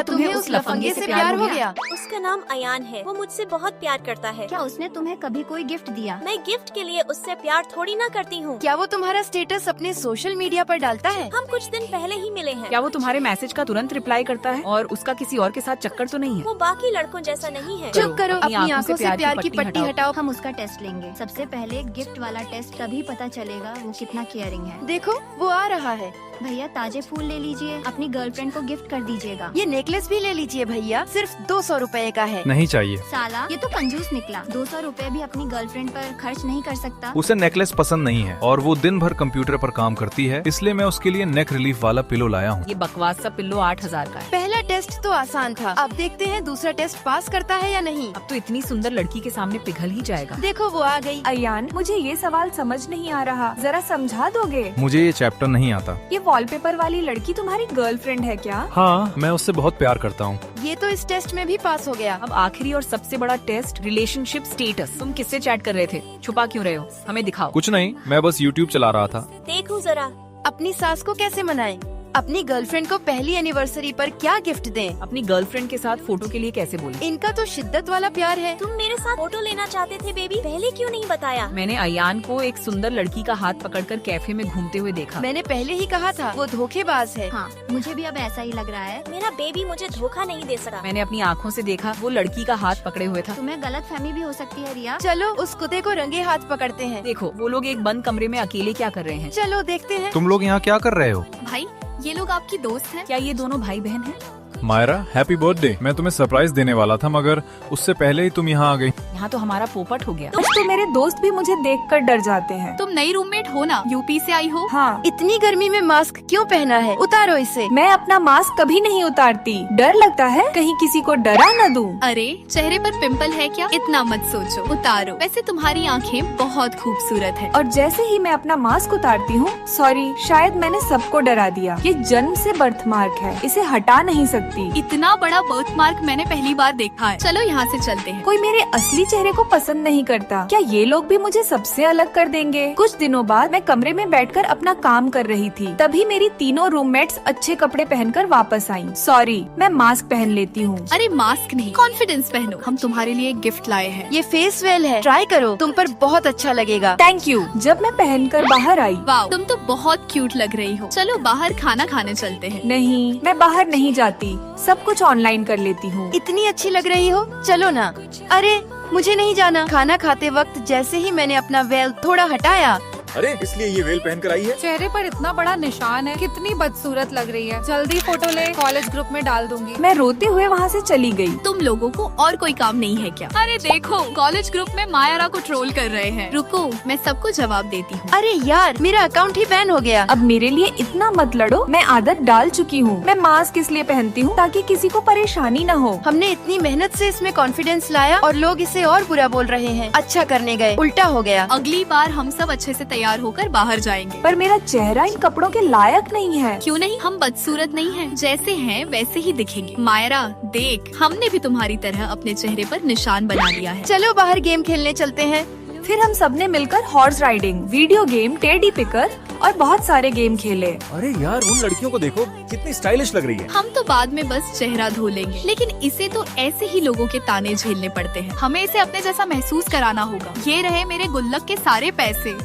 तुम्हें उस लफंगे से प्यार हो गया? उसका नाम अयान है। वो मुझसे बहुत प्यार करता है। क्या उसने तुम्हें कभी कोई गिफ्ट दिया? मैं गिफ्ट के लिए उससे प्यार थोड़ी ना करती हूँ। क्या वो तुम्हारा स्टेटस अपने सोशल मीडिया पर डालता है? हम कुछ दिन पहले ही मिले हैं। क्या वो तुम्हारे मैसेज का तुरंत रिप्लाई करता है और उसका किसी और के साथ चक्कर तो नहीं है? वो बाकी लड़कों जैसा नहीं है। चुप करो, अपनी आंखों से प्यार की पट्टी हटाओ। हम उसका टेस्ट लेंगे। सबसे पहले गिफ्ट वाला टेस्ट तभी पता चलेगा वो कितना केयरिंग है। देखो वो आ रहा है। भैया ताजे फूल ले लीजिए, अपनी गर्लफ्रेंड को गिफ्ट कर दीजिएगा। ये नेकलेस भी ले लीजिए भैया, सिर्फ 200 रुपए का है। नहीं चाहिए। साला ये तो कंजूस निकला। 200 रुपए भी अपनी गर्लफ्रेंड पर खर्च नहीं कर सकता। उसे नेकलेस पसंद नहीं है और वो दिन भर कंप्यूटर पर काम करती है, इसलिए मैं उसके लिए नेक रिलीफ वाला पिलो लाया हूँ। ये बकवास सा पिल्लो 8000 का है। पहला टेस्ट तो आसान था, अब देखते हैं दूसरा टेस्ट पास करता है या नहीं। अब तो इतनी सुंदर लड़की के सामने पिघल ही जाएगा। देखो वो आ गई। अयान, मुझे ये सवाल समझ नहीं आ रहा, जरा समझा दोगे? मुझे ये चैप्टर नहीं आता। ये वॉलपेपर वाली लड़की तुम्हारी गर्लफ्रेंड है क्या? हाँ, मैं उससे बहुत प्यार करता हूँ। ये तो इस टेस्ट में भी पास हो गया। अब आखिरी और सबसे बड़ा टेस्ट, रिलेशनशिप स्टेटस। तुम किससे चैट कर रहे थे? छुपा क्यों रहे हो? हमें दिखाओ। कुछ नहीं, मैं बस YouTube चला रहा था। देखो जरा। अपनी सास को कैसे मनाएं? अपनी गर्लफ्रेंड को पहली एनिवर्सरी पर क्या गिफ्ट दें? अपनी गर्लफ्रेंड के साथ फोटो के लिए कैसे बोले? इनका तो शिद्दत वाला प्यार है। तुम मेरे साथ फोटो लेना चाहते थे बेबी, पहले क्यों नहीं बताया? मैंने अयान को एक सुंदर लड़की का हाथ पकड़कर कैफे में घूमते हुए देखा। मैंने पहले ही कहा था वो धोखेबाज है। हाँ, मुझे भी अब ऐसा ही लग रहा है। मेरा बेबी मुझे धोखा नहीं दे सकता। मैंने अपनी आँखों से देखा वो लड़की का हाथ पकड़े हुए था। तुम्हें गलतफहमी भी हो सकती है रिया। चलो उस कुत्ते को रंगे हाथ पकड़ते हैं। देखो वो लोग एक बंद कमरे में अकेले क्या कर रहे हैं। चलो देखते हैं। तुम लोग यहाँ क्या कर रहे हो? भाई ये लोग आपकी दोस्त हैं? क्या ये दोनों भाई बहन हैं? Myra, happy birthday. मैं तुम्हें सरप्राइज देने वाला था, मगर उससे पहले ही तुम यहाँ आ गई। यहाँ तो हमारा पोपट हो गया। तो मेरे दोस्त भी मुझे देखकर डर जाते हैं। तुम नई रूममेट हो ना, यूपी से आई हो? हाँ, इतनी गर्मी में मास्क क्यों पहना है? उतारो इसे। मैं अपना मास्क कभी नहीं उतारती। डर लगता है कहीं किसी को डरा न दूं। अरे चेहरे पर पिंपल है क्या? इतना मत सोचो, उतारो। वैसे तुम्हारी आंखें बहुत खूबसूरत है। और जैसे ही मैं अपना मास्क उतारती हूँ, सॉरी, शायद मैंने सबको डरा दिया। ये जन्म से बर्थ मार्क है, इसे हटा नहीं सकती। इतना बड़ा बर्थ मार्क मैंने पहली बार देखा है। चलो यहाँ से चलते हैं। कोई मेरे असली चेहरे को पसंद नहीं करता। क्या ये लोग भी मुझे सबसे अलग कर देंगे? कुछ दिनों बाद मैं कमरे में बैठकर अपना काम कर रही थी, तभी मेरी तीनों रूममेट्स अच्छे कपड़े पहनकर वापस आईं। सॉरी, मैं मास्क पहन लेती हूँ। अरे मास्क नहीं, कॉन्फिडेंस पहनो। हम तुम्हारे लिए एक गिफ्ट लाए हैं। ये फेस वेल है, ट्राई करो, तुम पर बहुत अच्छा लगेगा। Thank you. जब मैं पहनकर बाहर आई, वाओ, तुम तो बहुत क्यूट लग रही हो। चलो बाहर खाना खाने चलते हैं। नहीं, मैं बाहर नहीं जाती, सब कुछ ऑनलाइन कर लेती हूँ। इतनी अच्छी लग रही हो, चलो ना। अरे मुझे नहीं जाना। खाना खाते वक्त जैसे ही मैंने अपना वेल थोड़ा हटाया। अरे इसलिए ये वेल पहन कर आई है? चेहरे पर इतना बड़ा निशान है, कितनी बदसूरत लग रही है। जल्दी फोटो ले, कॉलेज ग्रुप में डाल दूंगी। मैं रोते हुए वहाँ से चली गई। तुम लोगों को और कोई काम नहीं है क्या? अरे देखो, कॉलेज ग्रुप में मायरा को ट्रोल कर रहे हैं। रुको, मैं सबको जवाब देती हूँ। अरे यार, मेरा अकाउंट ही बैन हो गया। अब मेरे लिए इतना मत लड़ो, मैं आदत डाल चुकी हूँ। मैं मास्क इसलिए पहनती हूँ ताकि किसी को परेशानी न हो। हमने इतनी मेहनत से इसमें कॉन्फिडेंस लाया और लोग इसे और बुरा बोल रहे हैं। अच्छा करने गए, उल्टा हो गया। अगली बार हम सब अच्छे से तैयार होकर बाहर जाएंगे। पर मेरा चेहरा इन कपड़ों के लायक नहीं है। क्यों नहीं? हम बदसूरत नहीं हैं, जैसे हैं वैसे ही दिखेंगे। मायरा देख, हमने भी तुम्हारी तरह अपने चेहरे पर निशान बना लिया है। चलो बाहर गेम खेलने चलते हैं। फिर हम सबने मिलकर horse riding, video game, teddy picker और बहुत सारे गेम खेले। अरे यार, उन लड़कियों को देखो, कितनी स्टाइलिश लग रही है। हम तो बाद में बस चेहरा धो लेंगे, लेकिन इसे तो ऐसे ही लोगों के ताने झेलने पड़ते हैं। हमें इसे अपने जैसा महसूस कराना होगा। ये रहे मेरे गुल्लक के सारे पैसे,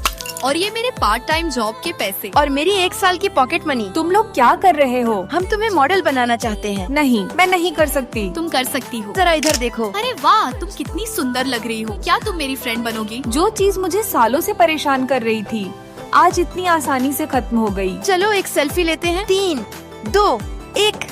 और ये मेरे पार्ट टाइम जॉब के पैसे, और मेरी 1 साल की पॉकेट मनी। तुम लोग क्या कर रहे हो? हम तुम्हें मॉडल बनाना चाहते हैं। नहीं, मैं नहीं कर सकती। तुम कर सकती हो। जरा इधर देखो। अरे वाह, तुम कितनी सुंदर लग रही हो। क्या तुम मेरी फ्रेंड बनोगी? जो चीज मुझे सालों से परेशान कर रही थी, आज इतनी आसानी से खत्म हो गई। चलो एक सेल्फी लेते हैं। 3, 2, 1।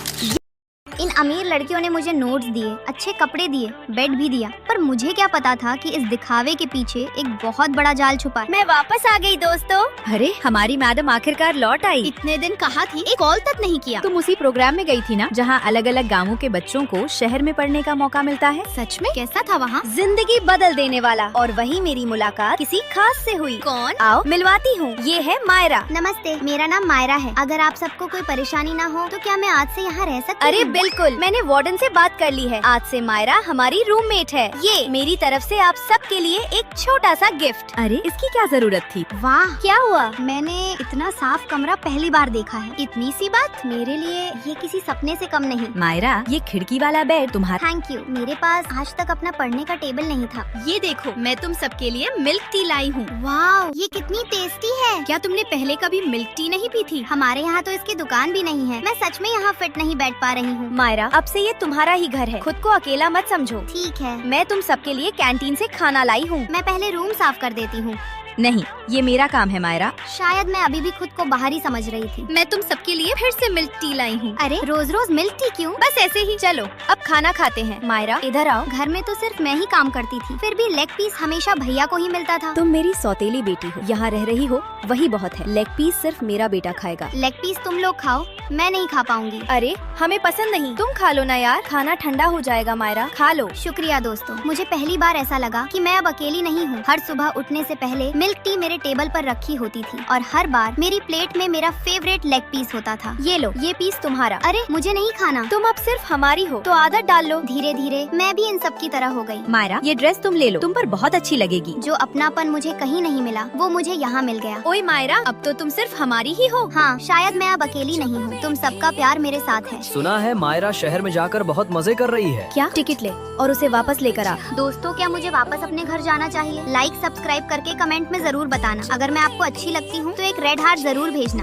इन अमीर लड़कियों ने मुझे नोट्स दिए, अच्छे कपड़े दिए, बेड भी दिया, पर मुझे क्या पता था कि इस दिखावे के पीछे एक बहुत बड़ा जाल छुपा है। मैं वापस आ गई दोस्तों। अरे हमारी मैडम आखिरकार लौट आई। इतने दिन कहा थी, एक कॉल तक नहीं किया। तुम उसी प्रोग्राम में गई थी ना, जहाँ अलग अलग गांवों के बच्चों को शहर में पढ़ने का मौका मिलता है। सच में? कैसा था वहाँ? जिंदगी बदल देने वाला। और वही मेरी मुलाकात किसी खास से हुई। कौन? आओ मिलवाती हूँ, ये है मायरा। नमस्ते, मेरा नाम मायरा है। अगर आप सबको कोई परेशानी ना हो तो क्या मैं आज से यहाँ रह सकती हूँ? अरे बिल्कुल बिल्कुल, मैंने वार्डन से बात कर ली है। आज से मायरा हमारी रूममेट है। ये मेरी तरफ से आप सबके लिए एक छोटा सा गिफ्ट। अरे इसकी क्या जरूरत थी? वाह, क्या हुआ? मैंने इतना साफ कमरा पहली बार देखा है। इतनी सी बात, मेरे लिए ये किसी सपने से कम नहीं। मायरा, ये खिड़की वाला बेड तुम्हारा। Thank you. मेरे पास आज तक अपना पढ़ने का टेबल नहीं था। ये देखो, मैं तुम सबके लिए मिल्क टी लाई हूँ। वाह, ये कितनी टेस्टी है। क्या तुमने पहले कभी मिल्क टी नहीं पी थी? हमारे यहाँ तो इसकी दुकान भी नहीं है। मैं सच में यहाँ फिट नहीं बैठ पा रही हूँ। मायरा, अब से ये तुम्हारा ही घर है। खुद को अकेला मत समझो। ठीक है, मैं तुम सबके लिए कैंटीन से खाना लाई हूँ। मैं पहले रूम साफ कर देती हूँ। नहीं, ये मेरा काम है मायरा। शायद मैं अभी भी खुद को बाहर ही समझ रही थी। मैं तुम सबके लिए फिर से मिल्क टी लाई हूँ। अरे रोज रोज मिल्क टी क्यों? बस ऐसे ही। चलो अब खाना खाते हैं। मायरा, इधर आओ। घर में तो सिर्फ मैं ही काम करती थी, फिर भी लेग पीस हमेशा भैया को ही मिलता था। तुम मेरी सौतेली बेटी हो, यहाँ रह रही हो, वही बहुत है। लेग पीस सिर्फ मेरा बेटा खाएगा। लेग पीस तुम लोग खाओ, मैं नहीं खा पाऊंगी। अरे हमें पसंद नहीं, तुम खा लो ना यार। खाना ठंडा हो जाएगा मायरा, खा लो। शुक्रिया दोस्तों, मुझे पहली बार ऐसा लगा कि मैं अब अकेली नहीं हूँ। हर सुबह उठने से पहले मिल्क टी मेरे टेबल पर रखी होती थी और हर बार मेरी प्लेट में मेरा फेवरेट लेग पीस होता था। ये लो, ये पीस तुम्हारा। अरे मुझे नहीं खाना। तुम अब सिर्फ हमारी हो, तो आदत डाल लो। धीरे धीरे मैं भी इन सब की तरह हो गई। मायरा, ये ड्रेस तुम ले लो, तुम पर बहुत अच्छी लगेगी। जो अपनापन मुझे कहीं नहीं मिला, वो मुझे यहाँ मिल गया। ओए मायरा, अब तो तुम सिर्फ हमारी ही हो। हाँ, शायद मैं अब अकेली नहीं हूँ। तुम सबका प्यार मेरे साथ है। सुना है मायरा शहर में जाकर बहुत मजे कर रही है। क्या? टिकट ले और उसे वापस लेकर आ। दोस्तों, क्या मुझे वापस अपने घर जाना चाहिए? लाइक सब्सक्राइब करके कमेंट में जरूर बताना। अगर मैं आपको अच्छी लगती हूँ तो एक रेड हार्ट जरूर भेजना।